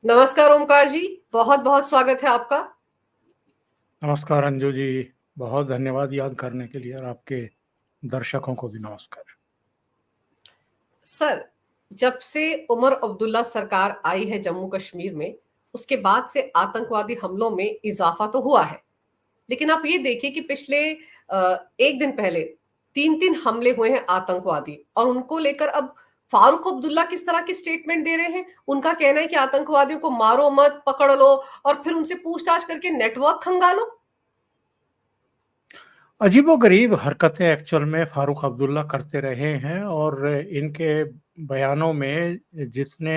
नमस्कार ओमकार जी, बहुत बहुत स्वागत है आपका। नमस्कार अंजू जी। बहुत धन्यवाद याद करने के लिए और आपके दर्शकों को भी नमस्कार। सर, जब से उमर अब्दुल्ला सरकार आई है जम्मू कश्मीर में, उसके बाद से आतंकवादी हमलों में इजाफा तो हुआ है। लेकिन आप ये देखिए कि पिछले एक दिन पहले तीन तीन हमले हुए हैं आतंकवादी, और उनको लेकर अब फारूक अब्दुल्ला किस तरह की स्टेटमेंट दे रहे हैं। उनका कहना है कि आतंकवादियों को मारो मत, पकड़ लो और फिर उनसे पूछताछ करके नेटवर्क खंगालो। अजीबोगरीब हरकतें एक्चुअल में फारूक अब्दुल्ला करते रहे हैं और इनके बयानों में जितने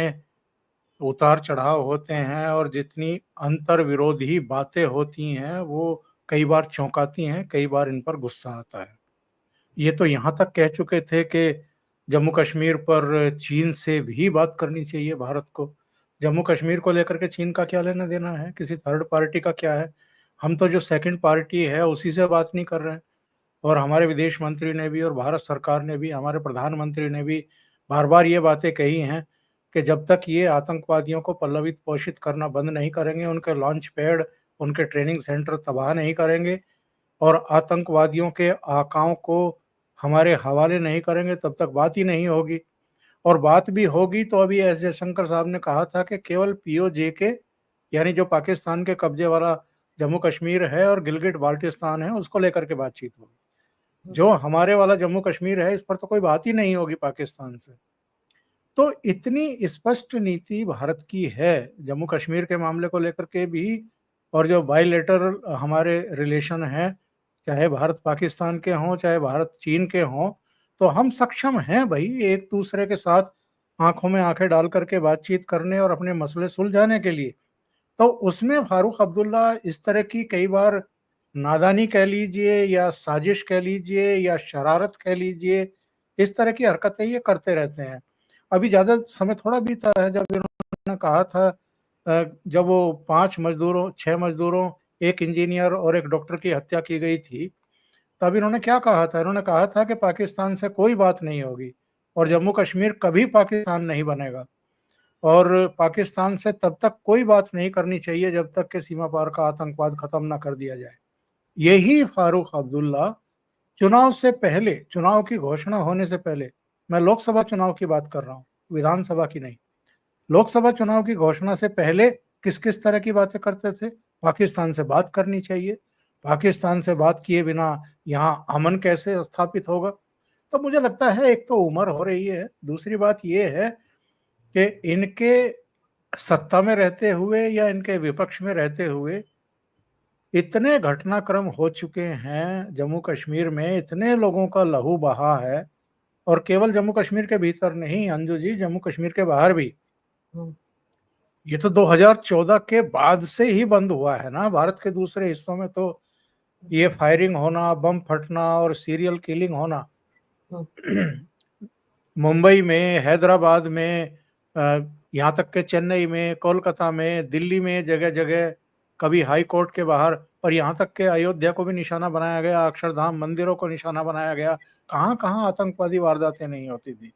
उतार चढ़ाव होते हैं और जितनी अंतर विरोधी बातें होती हैं वो कई बार चौंकाती हैं, कई बार इन पर गुस्सा आता है। ये तो यहाँ तक कह चुके थे कि जम्मू कश्मीर पर चीन से भी बात करनी चाहिए भारत को। जम्मू कश्मीर को लेकर के चीन का क्या लेना देना है, किसी थर्ड पार्टी का क्या है। हम तो जो सेकंड पार्टी है उसी से बात नहीं कर रहे हैं। और हमारे विदेश मंत्री ने भी और भारत सरकार ने भी, हमारे प्रधानमंत्री ने भी बार बार ये बातें कही हैं कि जब तक ये आतंकवादियों को पल्लवित पोषित करना बंद नहीं करेंगे, उनके लॉन्च पैड, उनके ट्रेनिंग सेंटर तबाह नहीं करेंगे और आतंकवादियों के आकाओं को हमारे हवाले नहीं करेंगे, तब तक बात ही नहीं होगी। और बात भी होगी तो अभी एस जयशंकर साहब ने कहा था कि केवल पीओजे के, यानी जो पाकिस्तान के कब्जे वाला जम्मू कश्मीर है और गिलगिट बाल्टिस्तान है, उसको लेकर के बातचीत होगी। जो हमारे वाला जम्मू कश्मीर है इस पर तो कोई बात ही नहीं होगी पाकिस्तान से। तो इतनी स्पष्ट नीति भारत की है जम्मू कश्मीर के मामले को लेकर के भी। और जो बायलेटरल हमारे रिलेशन है, चाहे भारत पाकिस्तान के हों चाहे भारत चीन के हों, तो हम सक्षम हैं भाई एक दूसरे के साथ आंखों में आंखें डाल करके बातचीत करने और अपने मसले सुलझाने के लिए। तो उसमें फारूक अब्दुल्ला इस तरह की कई बार नादानी कह लीजिए या साजिश कह लीजिए या शरारत कह लीजिए, इस तरह की हरकतें ये करते रहते हैं। अभी ज़्यादा समय थोड़ा बीता है जब इन्होंने कहा था, जब वो 5 मजदूरों 6 मजदूरों, एक इंजीनियर और एक डॉक्टर की हत्या की गई थी, तब इन्होंने क्या कहा था? इन्होंने कहा था कि पाकिस्तान से कोई बात नहीं होगी और जम्मू कश्मीर कभी पाकिस्तान नहीं बनेगा और पाकिस्तान से तब तक कोई बात नहीं करनी चाहिए जब तक कि सीमा पार का आतंकवाद खत्म ना कर दिया जाए। यही फारूक अब्दुल्ला चुनाव से पहले, चुनाव की घोषणा होने से पहले, मैं लोकसभा चुनाव की बात कर रहा हूँ, विधानसभा की नहीं, लोकसभा चुनाव की घोषणा से पहले किस किस तरह की बातें करते थे? पाकिस्तान से बात करनी चाहिए, पाकिस्तान से बात किए बिना यहाँ अमन कैसे स्थापित होगा। तो मुझे लगता है एक तो उम्र हो रही है, दूसरी बात ये है कि इनके सत्ता में रहते हुए या इनके विपक्ष में रहते हुए इतने घटनाक्रम हो चुके हैं जम्मू कश्मीर में, इतने लोगों का लहू बहा है। और केवल जम्मू कश्मीर के भीतर नहीं अंजू जी, जम्मू कश्मीर के बाहर भी। ये तो 2014 के बाद से ही बंद हुआ है ना। भारत के दूसरे हिस्सों में तो ये फायरिंग होना, बम फटना और सीरियल किलिंग होना मुंबई में, हैदराबाद में, यहाँ तक के चेन्नई में, कोलकाता में, दिल्ली में, जगह जगह, कभी हाई कोर्ट के बाहर, और यहाँ तक के अयोध्या को भी निशाना बनाया गया, अक्षरधाम मंदिरों को निशाना बनाया गया। कहाँ कहाँ आतंकवादी वारदातें नहीं होती थी।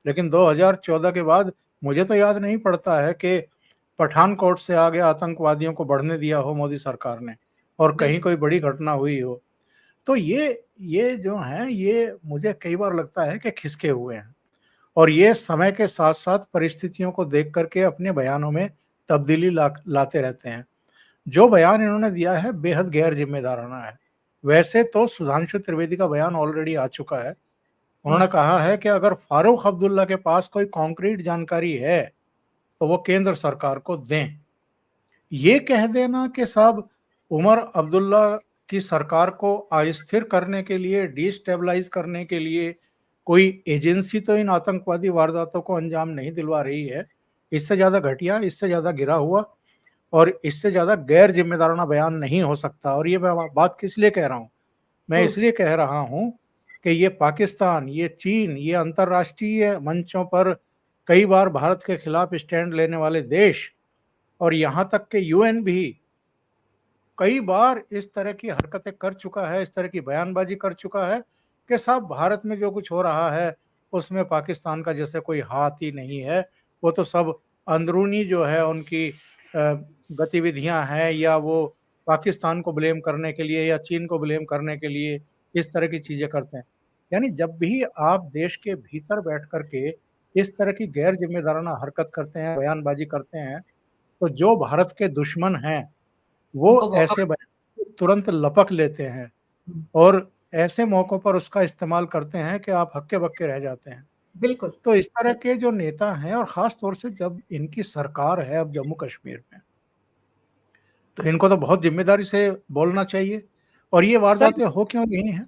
लेकिन 2014 के बाद मुझे तो याद नहीं पड़ता है कि पठानकोट से आगे आतंकवादियों को बढ़ने दिया हो मोदी सरकार ने और कहीं कोई बड़ी घटना हुई हो। तो ये जो है, ये मुझे कई बार लगता है कि खिसके हुए हैं और ये समय के साथ साथ परिस्थितियों को देख करके अपने बयानों में तब्दीली लाते रहते हैं। जो बयान इन्होंने दिया है बेहद गैर जिम्मेदाराना है। वैसे तो सुधांशु त्रिवेदी का बयान ऑलरेडी आ चुका है। उन्होंने कहा है कि अगर फारूक अब्दुल्ला के पास कोई कॉन्क्रीट जानकारी है तो वो केंद्र सरकार को दें। ये कह देना कि साहब उमर अब्दुल्ला की सरकार को अस्थिर करने के लिए, डिस्टेबलाइज करने के लिए कोई एजेंसी तो इन आतंकवादी वारदातों को अंजाम नहीं दिलवा रही है, इससे ज्यादा घटिया, इससे ज्यादा गिरा हुआ और इससे ज्यादा गैर जिम्मेदाराना बयान नहीं हो सकता। और ये मैं बात किस लिए कह रहा हूँ? मैं इसलिए कह रहा हूँ कि ये पाकिस्तान, ये चीन, ये अंतर्राष्ट्रीय मंचों पर कई बार भारत के खिलाफ स्टैंड लेने वाले देश और यहाँ तक के यूएन भी कई बार इस तरह की हरकतें कर चुका है, इस तरह की बयानबाजी कर चुका है कि साहब भारत में जो कुछ हो रहा है उसमें पाकिस्तान का जैसे कोई हाथ ही नहीं है, वो तो सब अंदरूनी जो है उनकी गतिविधियां हैं, या वो पाकिस्तान को ब्लेम करने के लिए या चीन को ब्लेम करने के लिए इस तरह की चीजें करते हैं। यानी जब भी आप देश के भीतर बैठ करके इस तरह की गैर जिम्मेदाराना हरकत करते हैं, बयानबाजी करते हैं, तो जो भारत के दुश्मन हैं वो उनको मौका ऐसे बयान तुरंत लपक लेते हैं और ऐसे मौकों पर उसका इस्तेमाल करते हैं कि आप हक्के बक्के रह जाते हैं। बिल्कुल। तो इस तरह के जो नेता हैं, और खास तौर से जब इनकी सरकार है अब जम्मू कश्मीर में, तो इनको तो बहुत जिम्मेदारी से बोलना चाहिए। और ये सर वारदातें हो क्यों रही हैं?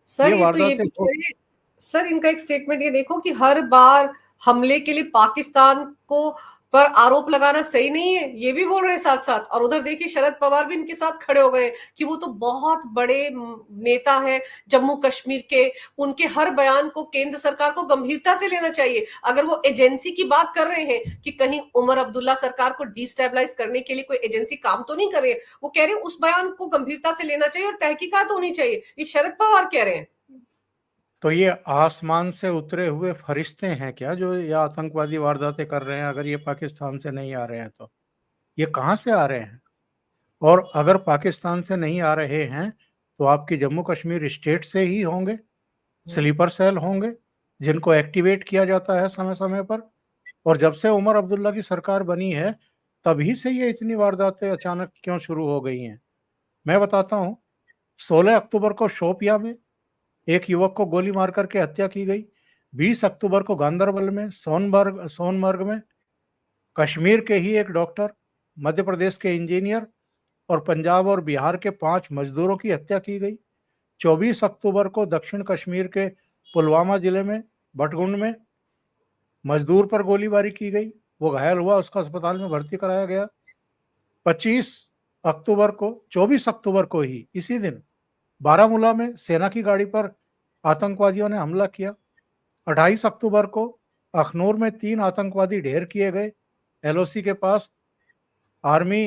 सर ये ये तो ये वारदातें भी कह हो रहे हैं, सर इनका एक स्टेटमेंट ये देखो कि हर बार हमले के लिए पाकिस्तान को पर आरोप लगाना सही नहीं है, ये भी बोल रहे हैं साथ साथ। और उधर देखिए शरद पवार भी इनके साथ खड़े हो गए कि वो तो बहुत बड़े नेता है जम्मू कश्मीर के, उनके हर बयान को केंद्र सरकार को गंभीरता से लेना चाहिए। अगर वो एजेंसी की बात कर रहे हैं कि कहीं उमर अब्दुल्ला सरकार को डिस्टेबलाइज करने के लिए कोई एजेंसी काम तो नहीं कर रही है, वो कह रहे हैं उस बयान को गंभीरता से लेना चाहिए और तहकीकात होनी चाहिए, ये शरद पवार कह रहे हैं। तो ये आसमान से उतरे हुए फरिश्ते हैं क्या जो ये आतंकवादी वारदातें कर रहे हैं? अगर ये पाकिस्तान से नहीं आ रहे हैं तो ये कहाँ से आ रहे हैं? और अगर पाकिस्तान से नहीं आ रहे हैं तो आपकी जम्मू कश्मीर स्टेट से ही होंगे, स्लीपर सेल होंगे जिनको एक्टिवेट किया जाता है समय समय पर। और जब से उमर अब्दुल्ला की सरकार बनी है तभी से ये इतनी वारदातें अचानक क्यों शुरू हो गई हैं? मैं बताता हूँ। 16 अक्टूबर को शोपियां में एक युवक को गोली मार करके हत्या की गई। 20 अक्टूबर को गांदरबल में, सोनमर्ग में कश्मीर के ही एक डॉक्टर, मध्य प्रदेश के इंजीनियर और पंजाब और बिहार के 5 मजदूरों की हत्या की गई। 24 अक्टूबर को दक्षिण कश्मीर के पुलवामा जिले में बटगुंड में मजदूर पर गोलीबारी की गई, वो घायल हुआ, उसको अस्पताल में भर्ती कराया गया। 25 अक्टूबर को 24 अक्टूबर को ही इसी दिन बारामूला में सेना की गाड़ी पर आतंकवादियों ने हमला किया। 28 अक्टूबर को अखनूर में 3 आतंकवादी ढेर किए गए। एलओसी के पास आर्मी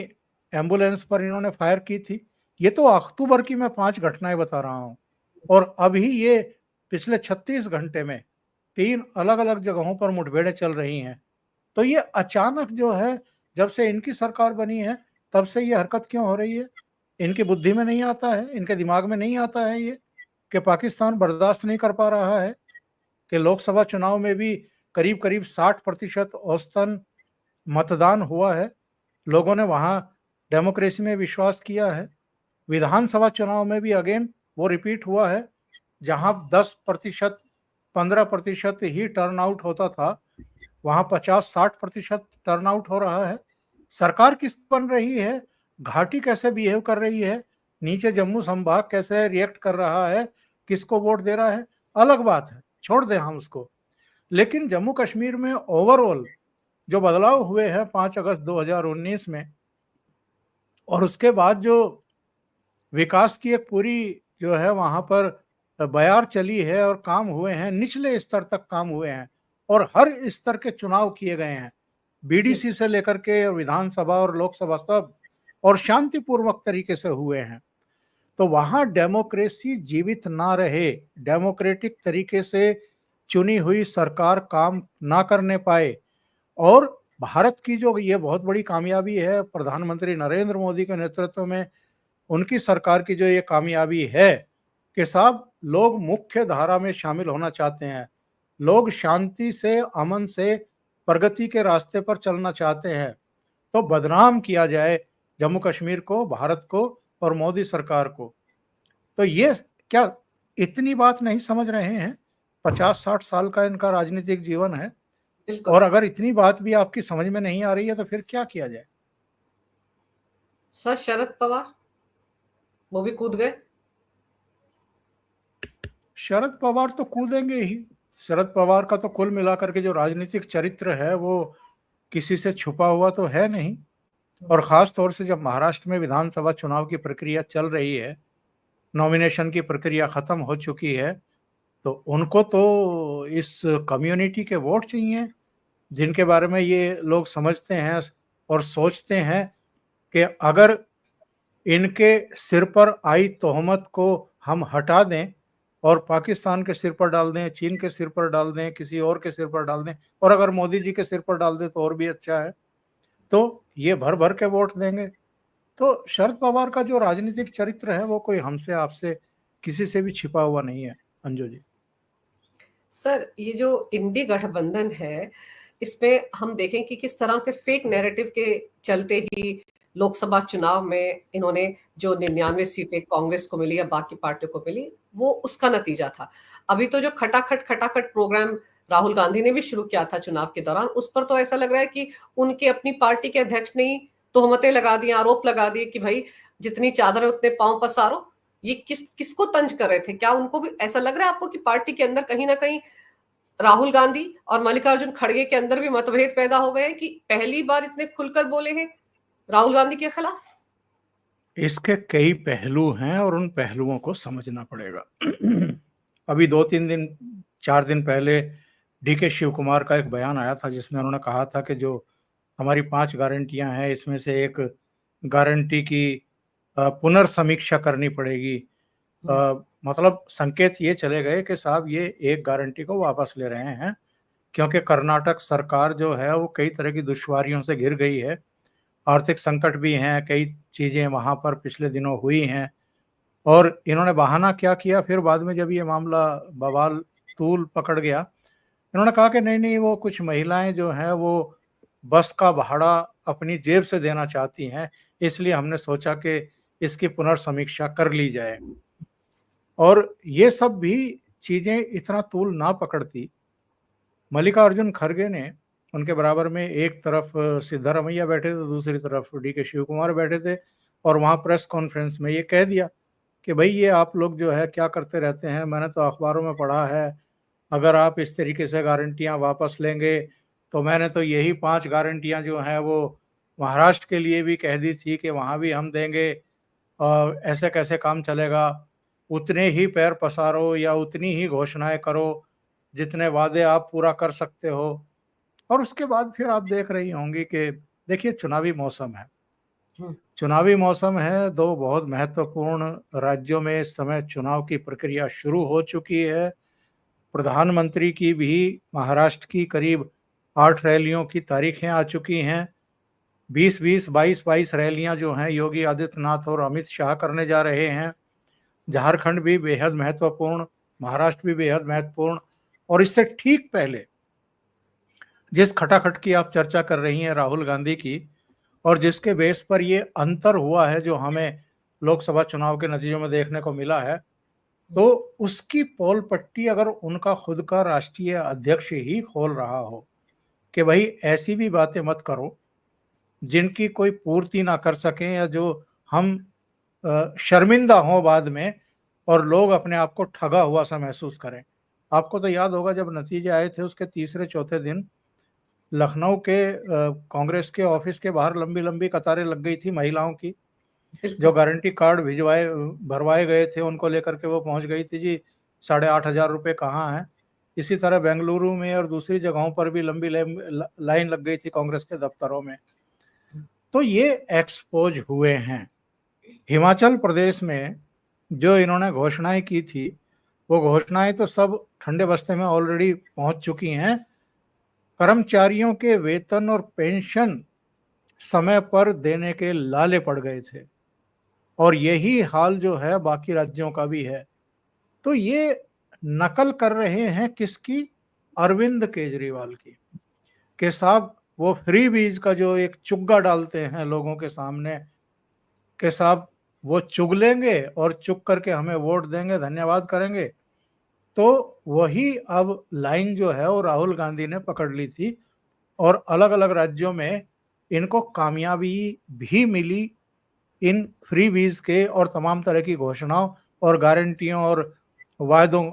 एम्बुलेंस पर इन्होंने फायर की थी। ये तो अक्टूबर की मैं 5 घटनाएं बता रहा हूं। और अभी ये पिछले 36 घंटे में 3 अलग अलग जगहों पर मुठभेड़ें चल रही हैं। तो ये अचानक जो है, जब से इनकी सरकार बनी है तब से ये हरकत क्यों हो रही है? इनकी बुद्धि में नहीं आता है, इनके दिमाग में नहीं आता है ये कि पाकिस्तान बर्दाश्त नहीं कर पा रहा है कि लोकसभा चुनाव में भी करीब करीब 60% औसतन मतदान हुआ है। लोगों ने वहां डेमोक्रेसी में विश्वास किया है। विधानसभा चुनाव में भी अगेन वो रिपीट हुआ है, जहां 10%, 15% ही टर्न आउट होता था, वहां 50-60% टर्न आउट हो रहा है। सरकार किस बन रही है, घाटी कैसे बिहेव कर रही है, नीचे जम्मू संभाग कैसे रिएक्ट कर रहा है, किसको वोट दे रहा है, अलग बात है, छोड़ दें हम उसको। लेकिन जम्मू कश्मीर में ओवरऑल जो बदलाव हुए हैं 5 अगस्त 2019 में, और उसके बाद जो विकास की एक पूरी जो है वहां पर बयार चली है और काम हुए हैं, निचले स्तर तक काम हुए हैं और हर स्तर के चुनाव किए गए हैं, जी। बीडीसी से लेकर के विधानसभा और लोकसभा सब, और शांतिपूर्वक तरीके से हुए हैं। तो वहां डेमोक्रेसी जीवित ना रहे, डेमोक्रेटिक तरीके से चुनी हुई सरकार काम ना करने पाए, और भारत की जो ये बहुत बड़ी कामयाबी है प्रधानमंत्री नरेंद्र मोदी के नेतृत्व में, उनकी सरकार की जो ये कामयाबी है कि साहब लोग मुख्य धारा में शामिल होना चाहते हैं, लोग शांति से, अमन से प्रगति के रास्ते पर चलना चाहते हैं, तो बदनाम किया जाए जम्मू कश्मीर को, भारत को और मोदी सरकार को। तो ये क्या इतनी बात नहीं समझ रहे हैं? 50-60 साल का इनका राजनीतिक जीवन है, बिल्कुल। और अगर इतनी बात भी आपकी समझ में नहीं आ रही है तो फिर क्या किया जाए? सर शरद पवार वो भी कूद गए। शरद पवार तो कूदेंगे ही। शरद पवार का तो कुल मिलाकर के जो राजनीतिक चरित्र है वो किसी से छुपा हुआ तो है नहीं। और खास तौर से जब महाराष्ट्र में विधानसभा चुनाव की प्रक्रिया चल रही है, नॉमिनेशन की प्रक्रिया खत्म हो चुकी है, तो उनको तो इस कम्युनिटी के वोट चाहिए जिनके बारे में ये लोग समझते हैं और सोचते हैं कि अगर इनके सिर पर आई तोहमत को हम हटा दें और पाकिस्तान के सिर पर डाल दें, चीन के सिर पर डाल दें, किसी और के सिर पर डाल दें, और अगर मोदी जी के सिर पर डाल दें तो और भी अच्छा है, तो ये भर भर के वोट देंगे। तो शरद पवार का जो राजनीतिक चरित्र है वो कोई हमसे आपसे किसी से भी छिपा हुआ नहीं है। अंजू जी। सर, ये जो इंडी गठबंधन है, इसमें हम देखें कि किस तरह से फेक नैरेटिव के चलते ही लोकसभा चुनाव में इन्होंने जो 99 सीटें कांग्रेस को मिली या बाकी पार्टियों को मिली, वो उसका नतीजा था। अभी तो जो खटाखट खटाखट प्रोग्राम राहुल गांधी ने भी शुरू किया था चुनाव के दौरान, उस पर तो ऐसा लग रहा है कि उनके अपनी पार्टी के अध्यक्ष ने ही तोहमतें लगा दी, आरोप लगा दिए कि भाई जितनी चादर है उतने पांव पसारो। ये किसको तंज कर रहे थे? क्या उनको भी ऐसा लग रहा है आपको कि पार्टी के अंदर कहीं ना कहीं राहुल गांधी और मल्लिकार्जुन खड़गे के अंदर भी मतभेद पैदा हो गए कि पहली बार इतने खुलकर बोले हैं राहुल गांधी के खिलाफ? इसके कई पहलू हैं और उन पहलुओं को समझना पड़ेगा। अभी 2-3 दिन 4 दिन पहले डीके शिव कुमार का एक बयान आया था जिसमें उन्होंने कहा था कि जो हमारी 5 गारंटियां हैं इसमें से एक गारंटी की पुनर्समीक्षा करनी पड़ेगी। मतलब संकेत ये चले गए कि साहब ये एक गारंटी को वापस ले रहे हैं, क्योंकि कर्नाटक सरकार जो है वो कई तरह की दुश्वारियों से घिर गई है, आर्थिक संकट भी हैं, कई चीज़ें वहाँ पर पिछले दिनों हुई हैं। और इन्होंने बहाना क्या किया फिर बाद में जब ये मामला बवाल तूल पकड़ गया, इन्होंने कहा कि नहीं नहीं वो कुछ महिलाएं जो हैं वो बस का भाड़ा अपनी जेब से देना चाहती हैं, इसलिए हमने सोचा कि इसकी पुनर्समीक्षा कर ली जाए। और ये सब भी चीज़ें इतना तूल ना पकड़ती, मल्लिकार्जुन खड़गे ने उनके बराबर में एक तरफ सिद्धारमैया बैठे थे, दूसरी तरफ डीके शिव कुमार बैठे थे, और वहाँ प्रेस कॉन्फ्रेंस में ये कह दिया कि भाई ये आप लोग जो है क्या करते रहते हैं, मैंने तो अखबारों में पढ़ा है अगर आप इस तरीके से गारंटियां वापस लेंगे तो मैंने तो यही 5 गारंटियां जो हैं वो महाराष्ट्र के लिए भी कह दी थी कि वहाँ भी हम देंगे, ऐसे कैसे काम चलेगा, उतने ही पैर पसारो या उतनी ही घोषणाएं करो जितने वादे आप पूरा कर सकते हो। और उसके बाद फिर आप देख रही होंगी कि देखिए चुनावी मौसम है, चुनावी मौसम है, 2 बहुत महत्वपूर्ण राज्यों में इस समय चुनाव की प्रक्रिया शुरू हो चुकी है। प्रधानमंत्री की भी महाराष्ट्र की करीब 8 रैलियों की तारीखें आ चुकी हैं। 20-20, 22-22 रैलियां जो हैं योगी आदित्यनाथ और अमित शाह करने जा रहे हैं। झारखंड भी बेहद महत्वपूर्ण, महाराष्ट्र भी बेहद महत्वपूर्ण, और इससे ठीक पहले जिस खटाखट की आप चर्चा कर रही हैं राहुल गांधी की, और जिसके बेस पर ये अंतर हुआ है जो हमें लोकसभा चुनाव के नतीजों में देखने को मिला है, तो उसकी पोल पट्टी अगर उनका खुद का राष्ट्रीय अध्यक्ष ही खोल रहा हो कि भाई ऐसी भी बातें मत करो जिनकी कोई पूर्ति ना कर सकें, या जो हम शर्मिंदा हों बाद में और लोग अपने आप को ठगा हुआ सा महसूस करें। आपको तो याद होगा जब नतीजे आए थे उसके तीसरे चौथे दिन लखनऊ के कांग्रेस के ऑफिस के बाहर लंबी लंबी कतारें लग गई थी महिलाओं की, जो गारंटी कार्ड भिजवाए भरवाए गए थे उनको लेकर के वो पहुंच गई थी जी 8,500 रुपये कहाँ हैं। इसी तरह बेंगलुरु में और दूसरी जगहों पर भी लंबी लाइन लग गई थी कांग्रेस के दफ्तरों में। तो ये एक्सपोज हुए हैं। हिमाचल प्रदेश में जो इन्होंने घोषणाएं की थी वो घोषणाएं तो सब ठंडे बस्ते में ऑलरेडी पहुंच चुकी हैं। कर्मचारियों के वेतन और पेंशन समय पर देने के लाले पड़ गए थे, और यही हाल जो है बाकी राज्यों का भी है। तो ये नकल कर रहे हैं किसकी? अरविंद केजरीवाल की, के साहब वो फ्री बीज का जो एक चुग्गा डालते हैं लोगों के सामने के साहब वो चुग लेंगे और चुग करके हमें वोट देंगे, धन्यवाद करेंगे। तो वही अब लाइन जो है वो राहुल गांधी ने पकड़ ली थी, और अलग अलग राज्यों में इनको कामयाबी भी मिली इन फ्री बीज के और तमाम तरह की घोषणाओं और गारंटियों और वायदों।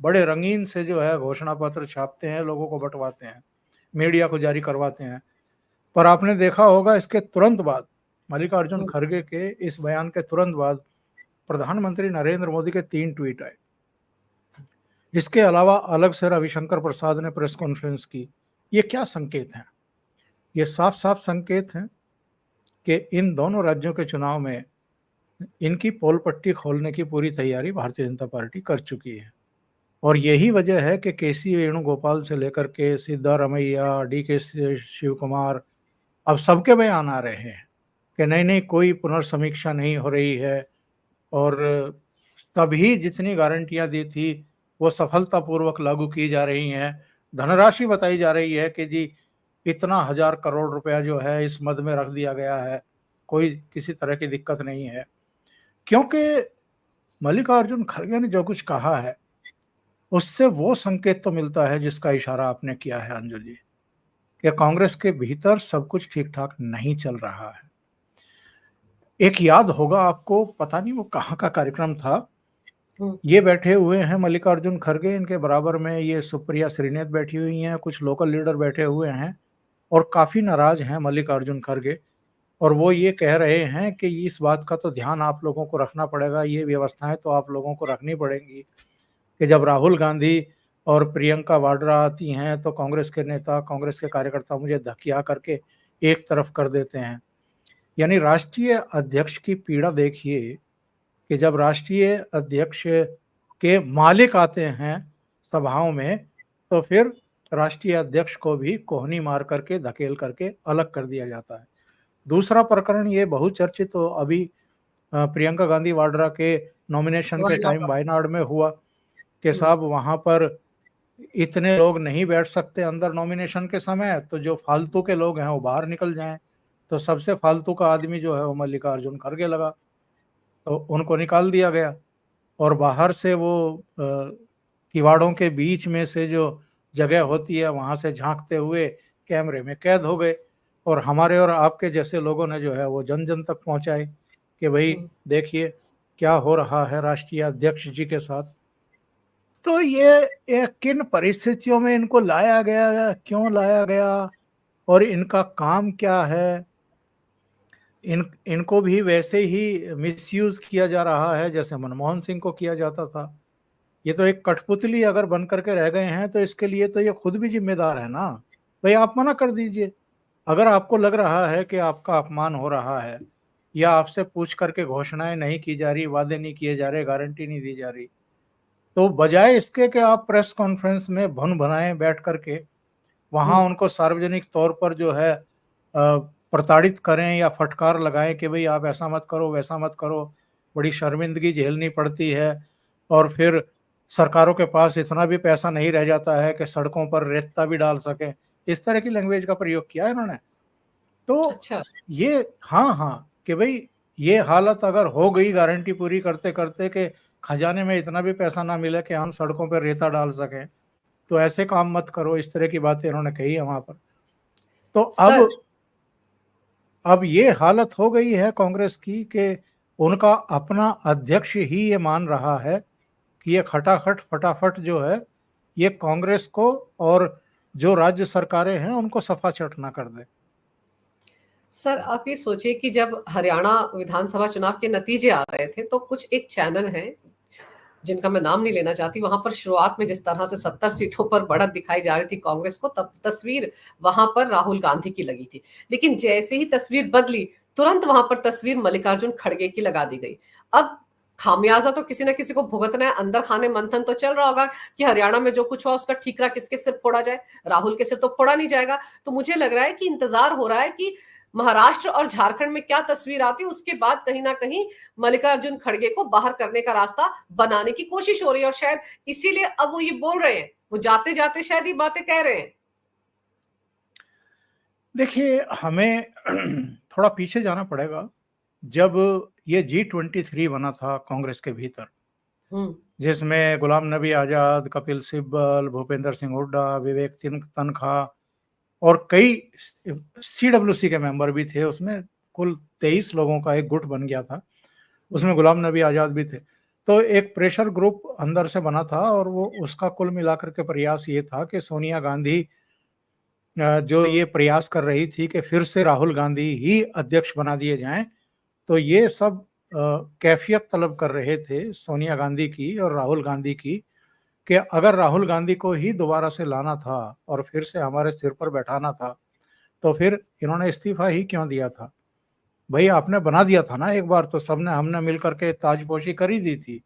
बड़े रंगीन से जो है घोषणा पत्र छापते हैं, लोगों को बंटवाते हैं, मीडिया को जारी करवाते हैं। पर आपने देखा होगा इसके तुरंत बाद, मल्लिकार्जुन खड़गे के इस बयान के तुरंत बाद प्रधानमंत्री नरेंद्र मोदी के 3 ट्वीट आए। इसके अलावा अलग से रविशंकर प्रसाद ने प्रेस कॉन्फ्रेंस की। ये क्या संकेत हैं? ये साफ साफ संकेत हैं कि इन दोनों राज्यों के चुनाव में इनकी पोल पट्टी खोलने की पूरी तैयारी भारतीय जनता पार्टी कर चुकी है। और यही वजह है कि केसी वेणुगोपाल से लेकर के सिद्धारमैया, डीके शिव कुमार, अब सबके बयान आ रहे हैं कि नहीं नहीं कोई पुनर्समीक्षा नहीं हो रही है, और तभी जितनी गारंटियां दी थी वो सफलतापूर्वक लागू की जा रही हैं। धनराशि बताई जा रही है कि जी इतना 1000 करोड़ रुपया जो है इस मद में रख दिया गया है, कोई किसी तरह की दिक्कत नहीं है। क्योंकि मल्लिकार्जुन खड़गे ने जो कुछ कहा है उससे वो संकेत तो मिलता है जिसका इशारा आपने किया है अंजू जी, कि कांग्रेस के भीतर सब कुछ ठीक ठाक नहीं चल रहा है। एक याद होगा आपको, पता नहीं वो कहाँ का कार्यक्रम था, ये बैठे हुए हैं मल्लिकार्जुन खड़गे, इनके बराबर में ये सुप्रिया श्रीनेत बैठी हुई हैं, कुछ लोकल लीडर बैठे हुए हैं और काफी नाराज हैं मल्लिकार्जुन खड़गे। और वो ये कह रहे हैं कि इस बात का तो ध्यान आप लोगों को रखना पड़ेगा, ये व्यवस्थाएं तो आप लोगों को रखनी पड़ेंगी कि जब राहुल गांधी और प्रियंका वाड्रा आती हैं तो कांग्रेस के नेता, कांग्रेस के कार्यकर्ता मुझे धकिया करके एक तरफ कर देते हैं। यानी राष्ट्रीय अध्यक्ष की पीड़ा देखिए कि जब राष्ट्रीय अध्यक्ष के मालिक आते हैं सभाओं में तो फिर राष्ट्रीय अध्यक्ष को भी कोहनी मार करके धकेल करके अलग कर दिया जाता है। दूसरा प्रकरण ये बहुचर्चित तो अभी प्रियंका गांधी वाड्रा के नॉमिनेशन के टाइम वायनाड में हुआ कि साहब वहां पर इतने लोग नहीं बैठ सकते अंदर नॉमिनेशन के समय, तो जो फालतू के लोग हैं वो बाहर निकल जाएं। तो सबसे फालतू का आदमी जो है वो मल्लिकार्जुन खड़गे लगा, तो उनको निकाल दिया गया और बाहर से वो किवाड़ों के बीच में से जो जगह होती है वहां से झांकते हुए कैमरे में कैद हो गए। और हमारे और आपके जैसे लोगों ने जो है वो जन जन तक पहुंचाए कि भाई देखिए क्या हो रहा है राष्ट्रीय अध्यक्ष जी के साथ। तो ये किन परिस्थितियों में इनको लाया गया, क्यों लाया गया और इनका काम क्या है, इनको भी वैसे ही मिसयूज किया जा रहा है जैसे मनमोहन सिंह को किया जाता था। ये तो एक कठपुतली अगर बन करके रह गए हैं तो इसके लिए तो ये खुद भी जिम्मेदार है ना। भाई आप मना कर दीजिए, अगर आपको लग रहा है कि आपका अपमान हो रहा है या आपसे पूछ करके घोषणाएं नहीं की जा रही, वादे नहीं किए जा रहे, गारंटी नहीं दी जा रही, तो बजाय इसके कि आप प्रेस कॉन्फ्रेंस में भन भनाएं बैठ करके वहां उनको सार्वजनिक तौर पर जो है प्रताड़ित करें या फटकार लगाएं कि भाई आप ऐसा मत करो वैसा मत करो, बड़ी शर्मिंदगी झेलनी पड़ती है, और फिर सरकारों के पास इतना भी पैसा नहीं रह जाता है कि सड़कों पर रेता भी डाल सकें, इस तरह की लैंग्वेज का प्रयोग किया है इन्होंने। तो अच्छा। ये हाँ हाँ कि भाई ये हालत अगर हो गई गारंटी पूरी करते करते कि खजाने में इतना भी पैसा ना मिले कि हम सड़कों पर रेता डाल सकें, तो ऐसे काम मत करो, इस तरह की बातें इन्होंने कही है वहां पर। तो सर, अब ये हालत हो गई है कांग्रेस की कि उनका अपना अध्यक्ष ही ये मान रहा है कि ये खटाखट फटाफट जो है ये कांग्रेस को और जो राज्य सरकारें हैं उनको सफा चटना कर दे। सर आप ये सोचिए कि जब हरियाणा विधानसभा चुनाव के नतीजे आ रहे थे तो कुछ एक चैनल है जिनका मैं नाम नहीं लेना चाहती, वहां पर शुरुआत में जिस तरह से 70 सीटों पर बढ़त दिखाई जा रही थी कांग्रेस को, तब तस्वीर वहां पर राहुल गांधी की लगी थी। लेकिन जैसे ही तस्वीर बदली तुरंत वहां पर तस्वीर मल्लिकार्जुन खड़गे की लगा दी गई। अब खामियाजा तो किसी ना किसी को भुगतना है, अंदर खाने मंथन तो चल रहा होगा कि हरियाणा में जो कुछ हुआ उसका ठीकरा किसके सिर फोड़ा जाए। राहुल के सिर तो फोड़ा नहीं जाएगा। तो मुझे लग रहा है कि इंतजार हो रहा है कि महाराष्ट्र और झारखंड में क्या तस्वीर आती है, उसके बाद कहीं ना कहीं मल्लिकार्जुन खड़गे को बाहर करने का रास्ता बनाने की कोशिश हो रही है। और शायद इसीलिए अब वो ये बोल रहे हैं, वो जाते जाते शायद ये बातें कह रहे हैं। देखिए हमें थोड़ा पीछे जाना पड़ेगा। जब ये G23 बना था कांग्रेस के भीतर, जिसमें गुलाम नबी आजाद, कपिल सिब्बल, भूपेंद्र सिंह हुड्डा, विवेक तनखा और कई CWC के मेंबर भी थे, उसमें कुल 23 लोगों का एक गुट बन गया था, उसमें गुलाम नबी आजाद भी थे। तो एक प्रेशर ग्रुप अंदर से बना था और वो उसका कुल मिलाकर के प्रयास ये था कि सोनिया गांधी जो ये प्रयास कर रही थी कि फिर से राहुल गांधी ही अध्यक्ष बना दिए जाएं, तो ये सब कैफियत तलब कर रहे थे सोनिया गांधी की और राहुल गांधी की कि अगर राहुल गांधी को ही दोबारा से लाना था और फिर से हमारे सिर पर बैठाना था तो फिर इन्होंने इस्तीफा ही क्यों दिया था। भाई आपने बना दिया था ना एक बार, तो सबने हमने मिल करके ताजपोशी कर ही दी थी।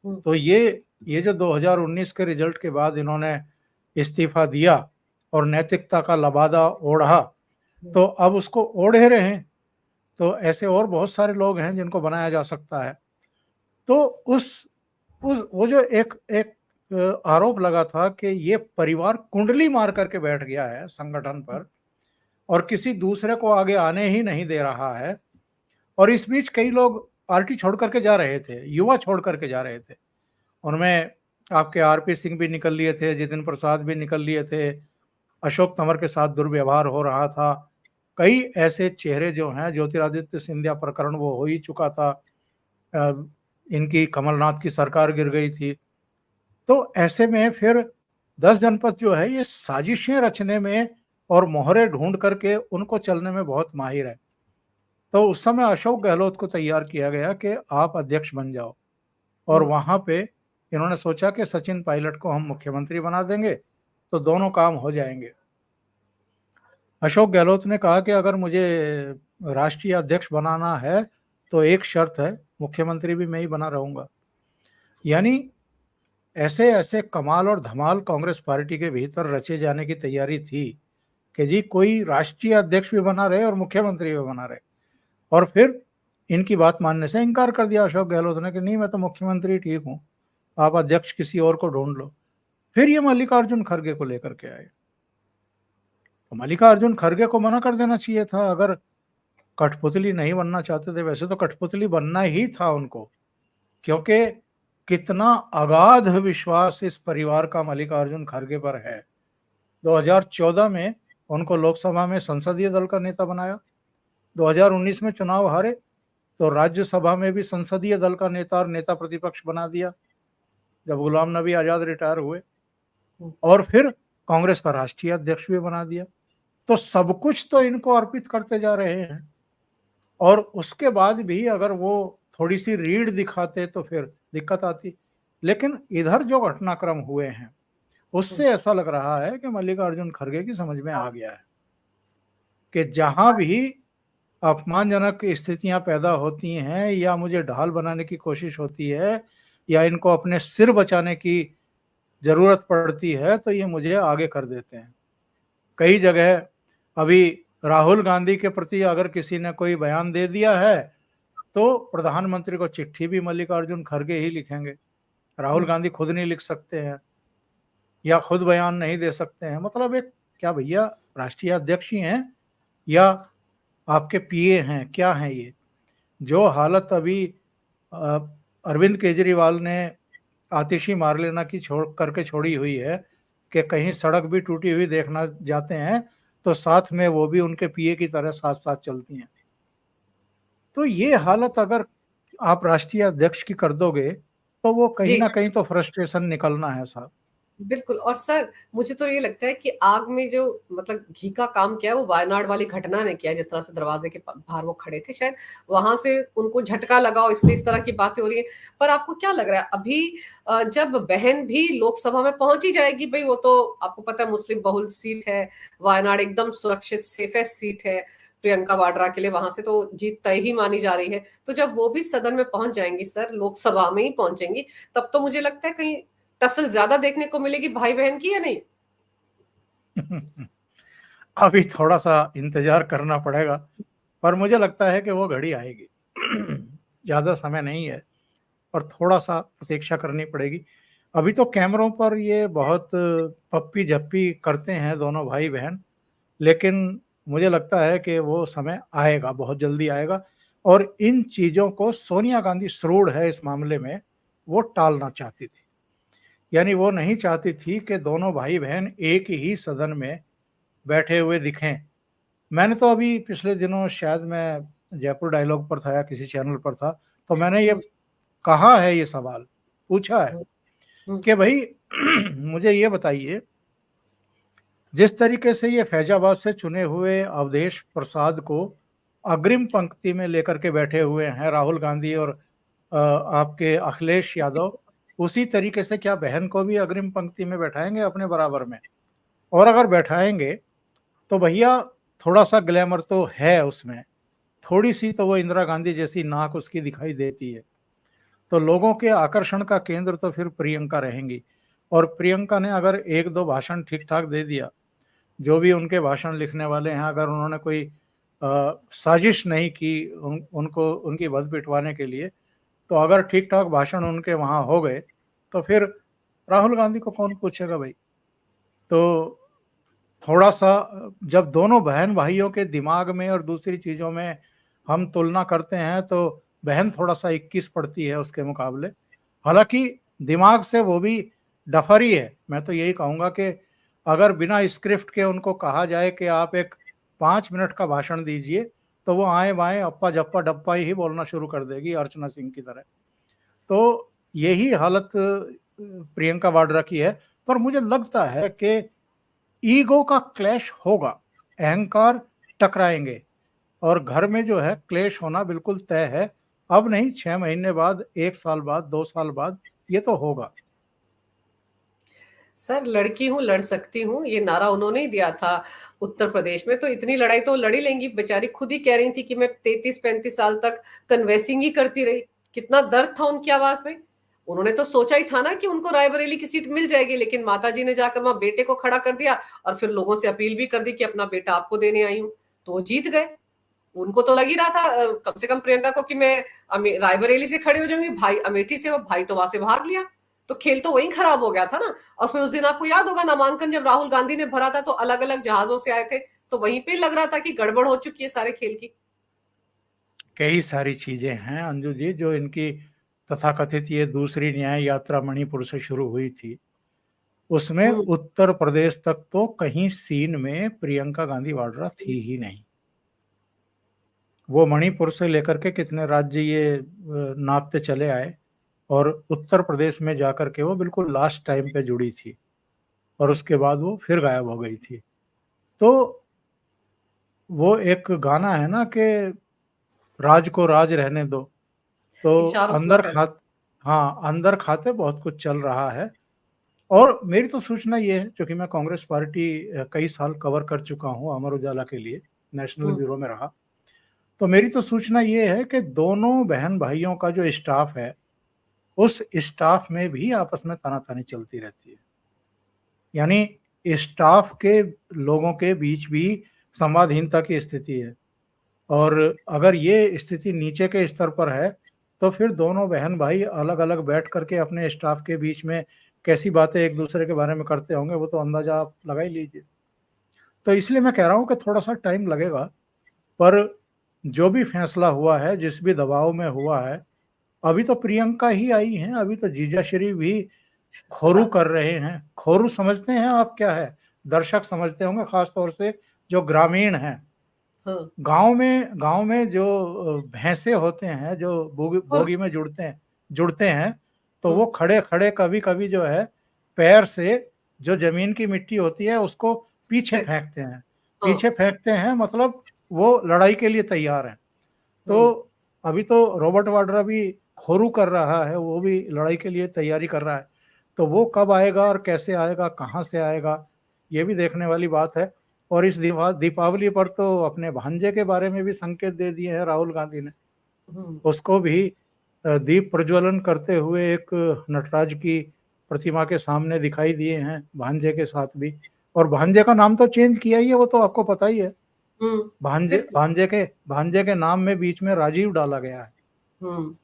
तो ये जो 2019 के रिजल्ट के बाद इन्होंने इस्तीफा दिया और नैतिकता का लबादा ओढ़ा, तो अब उसको ओढ़े रहे हैं। तो ऐसे और बहुत सारे लोग हैं जिनको बनाया जा सकता है। तो उस वो जो एक एक आरोप लगा था कि ये परिवार कुंडली मार करके बैठ गया है संगठन पर और किसी दूसरे को आगे आने ही नहीं दे रहा है, और इस बीच कई लोग पार्टी छोड़ करके जा रहे थे, युवा छोड़ करके जा रहे थे। उनमें आपके आरपी सिंह भी निकल लिए थे, जितिन प्रसाद भी निकल लिए थे, अशोक तंवर के साथ दुर्व्यवहार हो रहा था। कई ऐसे चेहरे जो हैं, ज्योतिरादित्य सिंधिया प्रकरण वो हो ही चुका था, इनकी कमलनाथ की सरकार गिर गई थी। तो ऐसे में फिर 10 जनपद जो है ये साजिशें रचने में और मोहरे ढूंढ करके उनको चलने में बहुत माहिर है। तो उस समय अशोक गहलोत को तैयार किया गया कि आप अध्यक्ष बन जाओ, और वहां पे इन्होंने सोचा कि सचिन पायलट को हम मुख्यमंत्री बना देंगे तो दोनों काम हो जाएंगे। अशोक गहलोत ने कहा कि अगर मुझे राष्ट्रीय अध्यक्ष बनाना है तो एक शर्त है, मुख्यमंत्री भी मैं ही बना रहूंगा। यानी ऐसे ऐसे कमाल और धमाल कांग्रेस पार्टी के भीतर रचे जाने की तैयारी थी कि जी कोई राष्ट्रीय अध्यक्ष भी बना रहे और मुख्यमंत्री भी बना रहे। और फिर इनकी बात मानने से इनकार कर दिया अशोक गहलोत ने कि नहीं, मैं तो मुख्यमंत्री ठीक हूं, आप अध्यक्ष किसी और को ढूंढ लो। फिर ये मल्लिकार्जुन खड़गे को लेकर के आए। तो मल्लिकार्जुन खड़गे को मना कर देना चाहिए था, अगर कठपुतली नहीं बनना चाहते थे। वैसे तो कठपुतली बनना ही था उनको, क्योंकि कितना अगाध विश्वास इस परिवार का मल्लिकार्जुन खड़गे पर है। 2014 में उनको लोकसभा में संसदीय दल का नेता बनाया, 2019 में चुनाव हारे तो राज्यसभा में भी संसदीय दल का नेता और नेता प्रतिपक्ष बना दिया जब गुलाम नबी आजाद रिटायर हुए, और फिर कांग्रेस का राष्ट्रीय अध्यक्ष भी बना दिया। तो सब कुछ तो इनको अर्पित करते जा रहे हैं, और उसके बाद भी अगर वो थोड़ी सी रीढ़ दिखाते तो फिर दिक्कत आती। लेकिन इधर जो घटनाक्रम हुए हैं उससे ऐसा लग रहा है कि मल्लिकार्जुन खड़गे की समझ में आ गया है कि जहां भी अपमानजनक स्थितियां पैदा होती हैं या मुझे ढाल बनाने की कोशिश होती है या इनको अपने सिर बचाने की जरूरत पड़ती है तो ये मुझे आगे कर देते हैं। कई जगह अभी राहुल गांधी के प्रति अगर किसी ने कोई बयान दे दिया है तो प्रधानमंत्री को चिट्ठी भी मल्लिकार्जुन खड़गे ही लिखेंगे, राहुल गांधी खुद नहीं लिख सकते हैं या खुद बयान नहीं दे सकते हैं। मतलब एक क्या भैया राष्ट्रीय अध्यक्ष ही हैं या आपके पीए हैं, क्या हैं ये? जो हालत अभी अरविंद केजरीवाल ने आतिशी मार लेना की छोड़ी हुई है कि कहीं सड़क भी टूटी हुई देखना जाते हैं तो साथ में वो भी उनके पीए की तरह साथ साथ चलती हैं। तो ये हालत अगर आप राष्ट्रीय अध्यक्ष की कर दोगे तो वो कहीं जी, ना कहीं तो फ्रस्ट्रेशन निकलना है साहब। बिल्कुल। और सर, मुझे तो ये लगता है कि आग में जो मतलब घी का काम किया है वो वायनाड वाली घटना ने किया, जिस तरह से दरवाजे के बाहर वो खड़े थे, शायद वहां से उनको झटका लगा और इसलिए इस तरह की बातें हो रही है। पर आपको क्या लग रहा है अभी जब बहन भी लोकसभा में पहुंच ही जाएगी, भाई वो तो आपको पता है मुस्लिम बहुल सीट है, वायनाड एकदम सुरक्षित सेफेस्ट सीट है प्रियंका वाड्रा के लिए, वहां से तो जीत तय ही मानी जा रही है। तो जब वो भी सदन में पहुंच जाएंगी सर, लोकसभा में ही पहुंचेंगी, तब तो मुझे लगता है कहीं टसल ज्यादा देखने को मिलेगी भाई बहन की, या नहीं? अभी थोड़ा सा इंतजार करना पड़ेगा, पर मुझे लगता है कि वो घड़ी आएगी। ज्यादा समय नहीं है और थोड़ा सा प्रतीक्षा करनी पड़ेगी। अभी तो कैमरों पर ये बहुत पप्पी झप्पी करते हैं दोनों भाई बहन, लेकिन मुझे लगता है कि वो समय आएगा, बहुत जल्दी आएगा। और इन चीजों को सोनिया गांधी श्रूड है इस मामले में, वो टालना चाहती थी। यानी वो नहीं चाहती थी कि दोनों भाई बहन एक ही सदन में बैठे हुए दिखें। मैंने तो अभी पिछले दिनों, शायद मैं जयपुर डायलॉग पर था या किसी चैनल पर था, तो मैंने ये कहा है, ये सवाल पूछा है कि भाई मुझे ये बताइए, जिस तरीके से ये फैजाबाद से चुने हुए अवधेश प्रसाद को अग्रिम पंक्ति में लेकर के बैठे हुए हैं राहुल गांधी और आपके अखिलेश यादव, उसी तरीके से क्या बहन को भी अग्रिम पंक्ति में बैठाएंगे अपने बराबर में? और अगर बैठाएंगे तो भैया थोड़ा सा ग्लैमर तो है उसमें, थोड़ी सी तो वो इंदिरा गांधी जैसी नाक उसकी दिखाई देती है। तो लोगों के आकर्षण का केंद्र तो फिर प्रियंका रहेंगी। और प्रियंका ने अगर एक दो भाषण ठीक ठाक दे दिया, जो भी उनके भाषण लिखने वाले हैं, अगर उन्होंने कोई साजिश नहीं की उनको उनकी बद पिटवाने के लिए, तो अगर ठीक ठाक भाषण उनके वहां हो गए तो फिर राहुल गांधी को कौन पूछेगा भाई। तो थोड़ा सा जब दोनों बहन भाइयों के दिमाग में और दूसरी चीजों में हम तुलना करते हैं तो बहन थोड़ा सा 21 पड़ती है उसके मुकाबले। हालांकि दिमाग से वो भी डफर ही है। मैं तो यही कहूंगा कि अगर बिना स्क्रिप्ट के उनको कहा जाए कि आप एक 5 मिनट का भाषण दीजिए, तो वो आए बाएं अप्पा जप्पा डप्पा ही बोलना शुरू कर देगी, अर्चना सिंह की तरह। तो यही हालत प्रियंका वाड्रा की है। पर मुझे लगता है कि ईगो का क्लैश होगा, अहंकार टकराएंगे, और घर में जो है क्लेश होना बिल्कुल तय है। अब नहीं, 6 महीने बाद, 1 साल बाद, 2 साल बाद ये तो होगा। सर, लड़की हूँ लड़ सकती हूँ, ये नारा उन्होंने ही दिया था उत्तर प्रदेश में, तो इतनी लड़ाई तो लड़ी लेंगी। बेचारी खुद ही कह रही थी कि मैं 33-35 साल तक कन्वेसिंग ही करती रही। कितना दर्द था उनकी आवाज में। उन्होंने तो सोचा ही था ना कि उनको रायबरेली की सीट मिल जाएगी, लेकिन माताजी ने जाकर वहां बेटे को खड़ा कर दिया और फिर लोगों से अपील भी कर दी कि अपना बेटा आपको देने आई हूँ। तो वो जीत गए। उनको तो लग ही रहा था कम से कम प्रियंका को कि मैं रायबरेली से खड़ी हो जाऊंगी, भाई अमेठी से, वो भाई तो वहां से भाग लिया। तो खेल तो वहीं खराब हो गया था ना। और फिर उस दिन आपको याद होगा, नामांकन जब राहुल गांधी ने भरा था तो अलग अलग जहाजों से आए थे, तो वहीं पे लग रहा था कि गड़बड़ हो चुकी है सारे खेल की। कई सारी चीजें हैं अंजू जी, जो इनकी तथाकथित ये दूसरी न्याय यात्रा मणिपुर से शुरू हुई थी, उसमें हम्म। उत्तर प्रदेश तक तो कहीं सीन में प्रियंका गांधी वाड्रा थी ही नहीं। वो मणिपुर से लेकर के कितने राज्य ये नापते चले आए, और उत्तर प्रदेश में जाकर के वो बिल्कुल लास्ट टाइम पे जुड़ी थी, और उसके बाद वो फिर गायब हो गई थी। तो वो एक गाना है ना कि राज को राज रहने दो। तो इशारों में अंदर कर। खा हाँ, अंदर खाते बहुत कुछ चल रहा है। और मेरी तो सूचना ये है, क्योंकि मैं कांग्रेस पार्टी कई साल कवर कर चुका हूँ अमर उजाला के लिए, नेशनल हम्म। ब्यूरो में रहा। तो मेरी तो सूचना ये है कि दोनों बहन भाइयों का जो स्टाफ है, उस स्टाफ में भी आपस में तानातानी चलती रहती है। यानी स्टाफ के लोगों के बीच भी संवादहीनता की स्थिति है। और अगर ये स्थिति नीचे के स्तर पर है, तो फिर दोनों बहन भाई अलग अलग बैठ करके अपने स्टाफ के बीच में कैसी बातें एक दूसरे के बारे में करते होंगे, वो तो अंदाजा आप लगा ही लीजिए। तो इसलिए मैं कह रहा हूँ कि थोड़ा सा टाइम लगेगा। पर जो भी फैसला हुआ है, जिस भी दबाव में हुआ है, अभी तो प्रियंका ही आई हैं, अभी तो जीजा श्री भी खोरू हाँ। कर रहे हैं। खोरू समझते हैं आप क्या है? दर्शक समझते होंगे, खास तौर से जो ग्रामीण हैं। हाँ। गांव में जो भैंसे होते हैं, जो बोगी और। बोगी में जुड़ते हैं, तो हम्म। वो खड़े खड़े कभी कभी जो है पैर से जो जमीन की मिट्टी होती है उसको पीछे ठीक। फेंकते हैं। हाँ। पीछे फेंकते हैं मतलब वो लड़ाई के लिए तैयार हैं। तो हम्म। अभी तो रॉबर्ट वाड्रा भी खोरू कर रहा है, वो भी लड़ाई के लिए तैयारी कर रहा है। तो वो कब आएगा और कैसे आएगा, कहाँ से आएगा, ये भी देखने वाली बात है। और इस दीपावली पर तो अपने भांजे के बारे में भी संकेत दे दिए हैं राहुल गांधी ने। हम्म। उसको भी दीप प्रज्वलन करते हुए एक नटराज की प्रतिमा के सामने दिखाई दिए हैं, भांजे के साथ भी। और भांजे का नाम तो चेंज किया ही है, वो तो आपको पता ही है। हम्म। भांजे बिल्कुल। भांजे के नाम में बीच में राजीव डाला गया है। हम्म।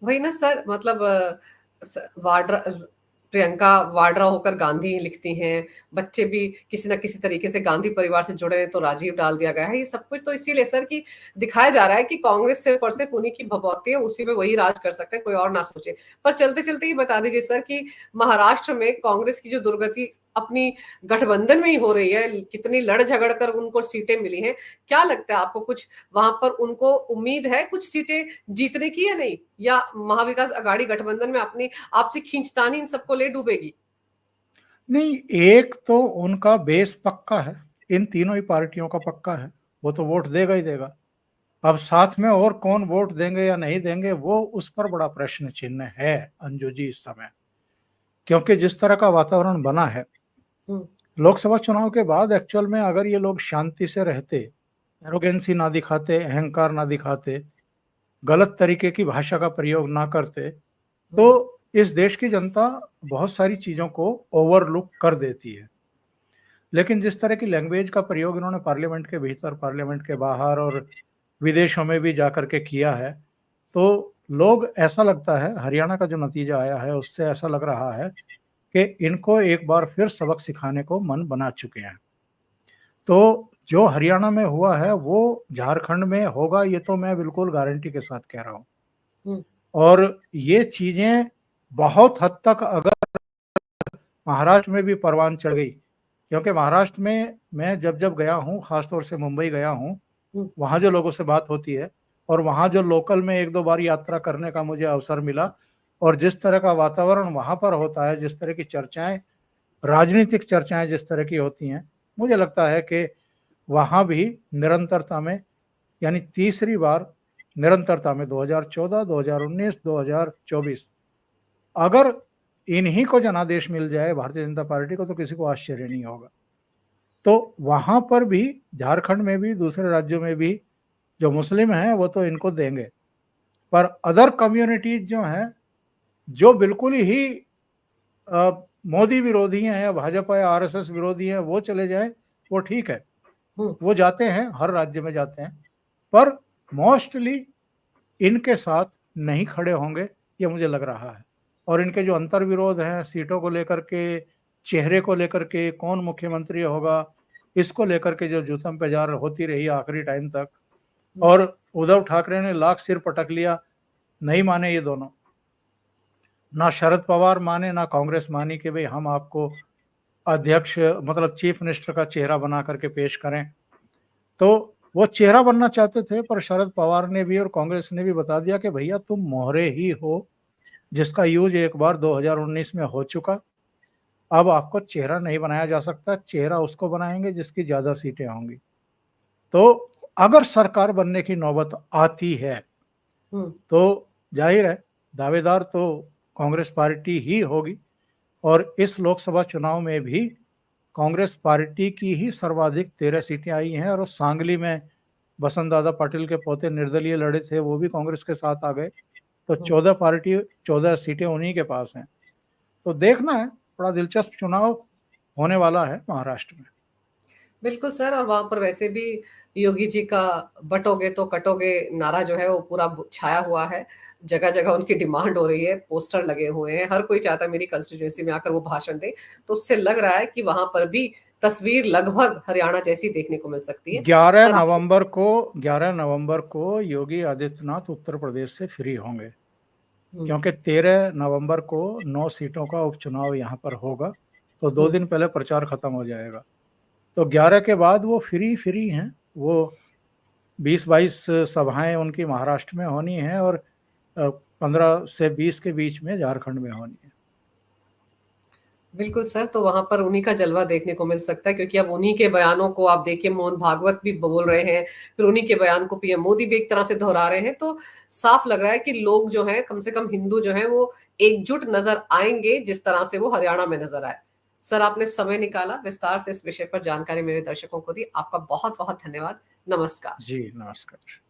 वही ना सर, मतलब वाड्रा, प्रियंका वाड्रा होकर गांधी लिखती हैं। बच्चे भी किसी ना किसी तरीके से गांधी परिवार से जुड़े हैं, तो राजीव डाल दिया गया है। ये सब कुछ तो इसीलिए सर कि दिखाया जा रहा है कि कांग्रेस सिर्फ और सिर्फ उन्हीं की भभौती है, उसी में वही राज कर सकते हैं, कोई और ना सोचे। पर चलते चलते ये बता दीजिए सर कि महाराष्ट्र में कांग्रेस की जो दुर्गति अपनी गठबंधन में ही हो रही है, कितनी लड़ झगड़ कर उनको सीटें मिली हैं। क्या लगता है आपको, कुछ वहां पर उनको उम्मीद है कुछ सीटें जीतने की या नहीं, या महाविकास अघाड़ी गठबंधन में अपनी आपसी खींचतानी इन सबको ले डूबेगी? नहीं, एक तो उनका बेस पक्का है, इन तीनों ही पार्टियों का पक्का है। वो तो वोट देगा ही देगा। अब साथ में और कौन वोट देंगे या नहीं देंगे, वो उस पर बड़ा प्रश्न चिन्ह है अंजू जी इस समय। क्योंकि जिस तरह का वातावरण बना है हम्म। लोकसभा चुनाव के बाद, एक्चुअल में अगर ये लोग शांति से रहते एरोगेंसी ना दिखाते, अहंकार ना दिखाते, गलत तरीके की भाषा का प्रयोग ना करते, हम्म, तो इस देश की जनता बहुत सारी चीज़ों को ओवरलुक कर देती है। लेकिन जिस तरह की लैंग्वेज का प्रयोग इन्होंने पार्लियामेंट के भीतर, पार्लियामेंट के बाहर और विदेशों में भी जाकर के किया है, तो लोग, ऐसा लगता है, हरियाणा का जो नतीजा आया है उससे ऐसा लग रहा है कि इनको एक बार फिर सबक सिखाने को मन बना चुके हैं। तो जो हरियाणा में हुआ है वो झारखंड में होगा, ये तो मैं बिल्कुल गारंटी के साथ कह रहा हूँ। हम्म, और ये चीज़ें बहुत हद तक अगर महाराष्ट्र में भी परवान चढ़ गई, क्योंकि महाराष्ट्र में मैं जब जब गया हूँ, खासतौर से मुंबई गया हूँ, हम्म, वहाँ जो लोगों से बात होती है और वहाँ जो लोकल में एक दो बार यात्रा करने का मुझे अवसर मिला, और जिस तरह का वातावरण वहाँ पर होता है, जिस तरह की चर्चाएं, राजनीतिक चर्चाएं जिस तरह की होती हैं, मुझे लगता है कि वहाँ भी निरंतरता में, यानी तीसरी बार निरंतरता में 2014, 2019, 2024, अगर इन्हीं को जनादेश मिल जाए भारतीय जनता पार्टी को, तो किसी को आश्चर्य नहीं होगा। तो वहां पर भी, झारखंड में भी, दूसरे राज्यों में भी जो मुस्लिम हैं वो तो इनको देंगे, पर अदर कम्युनिटीज जो हैं, जो बिल्कुल ही मोदी विरोधी हैं या भाजपा या आरएसएस विरोधी हैं, वो चले जाएं, वो ठीक है, हम्म, वो जाते हैं, हर राज्य में जाते हैं, पर मोस्टली इनके साथ नहीं खड़े होंगे, ये मुझे लग रहा है। और इनके जो अंतर विरोध हैं सीटों को लेकर के, चेहरे को लेकर के, कौन मुख्यमंत्री होगा, इसको लेकर के जो जुस्म पेजार होती रही आखिरी टाइम तक, हम्म, और उद्धव ठाकरे ने लाख सिर पटक लिया, नहीं माने ये दोनों, ना शरद पवार माने ना कांग्रेस मानी कि भाई हम आपको अध्यक्ष, मतलब चीफ मिनिस्टर का चेहरा बना करके पेश करें। तो वो चेहरा बनना चाहते थे, पर शरद पवार ने भी और कांग्रेस ने भी बता दिया कि भैया तुम मोहरे ही हो, जिसका यूज एक बार 2019 में हो चुका, अब आपको चेहरा नहीं बनाया जा सकता, चेहरा उसको बनाएंगे जिसकी ज्यादा सीटें होंगी। तो अगर सरकार बनने की नौबत आती है, हम्म, तो जाहिर है दावेदार तो कांग्रेस पार्टी ही होगी, और इस लोकसभा चुनाव में भी कांग्रेस पार्टी की ही सर्वाधिक 13 सीटें आई हैं, और सांगली में बसंत दादा पाटिल के पोते निर्दलीय लड़े थे, वो भी कांग्रेस के साथ आ गए। तो हम्म। 14 सीटें उन्हीं के पास हैं। तो देखना है, बड़ा दिलचस्प चुनाव होने वाला है महाराष्ट्र में। बिल्कुल सर, और वहां पर वैसे भी योगी जी का बटोगे तो कटोगे नारा जो है वो पूरा छाया हुआ है। जगह जगह उनकी डिमांड हो रही है, पोस्टर लगे हुए हैं, हर कोई चाहता है मेरी कंस्टिट्यूएंसी में आकर वो भाषण दे। तो उससे लग रहा है कि वहां पर भी तस्वीर लगभग हरियाणा जैसी देखने को मिल सकती है। 11 सर आपने नवंबर को 11 नवंबर को योगी आदित्यनाथ उत्तर प्रदेश से फ्री होंगे, हम्म, क्योंकि 13 नवंबर को 9 सीटों का उपचुनाव यहाँ पर होगा, तो 2 दिन हम्म, पहले प्रचार खत्म हो जाएगा। तो 11 के बाद वो फ्री फ्री हैं, वो 20-22 सभाएं उनकी महाराष्ट्र में होनी है, और 15 से 20 के बीच में झारखंड में होनी है। बिल्कुल सर, तो वहां पर उन्हीं का जलवा देखने को मिल सकता है, क्योंकि अब उन्हीं के बयानों को आप देखिए, मोहन भागवत भी बोल रहे हैं, फिर उन्हीं के बयान को पीएम मोदी भी एक तरह से दोहरा रहे हैं। तो साफ लग रहा है कि लोग जो हैं, कम से कम हिंदू जो हैं, वो एकजुट नजर आएंगे, जिस तरह से वो हरियाणा में नजर आए। सर आपने समय निकाला, विस्तार से इस विषय पर जानकारी मेरे दर्शकों को दी, आपका बहुत बहुत धन्यवाद। नमस्कार। जी, नमस्कार।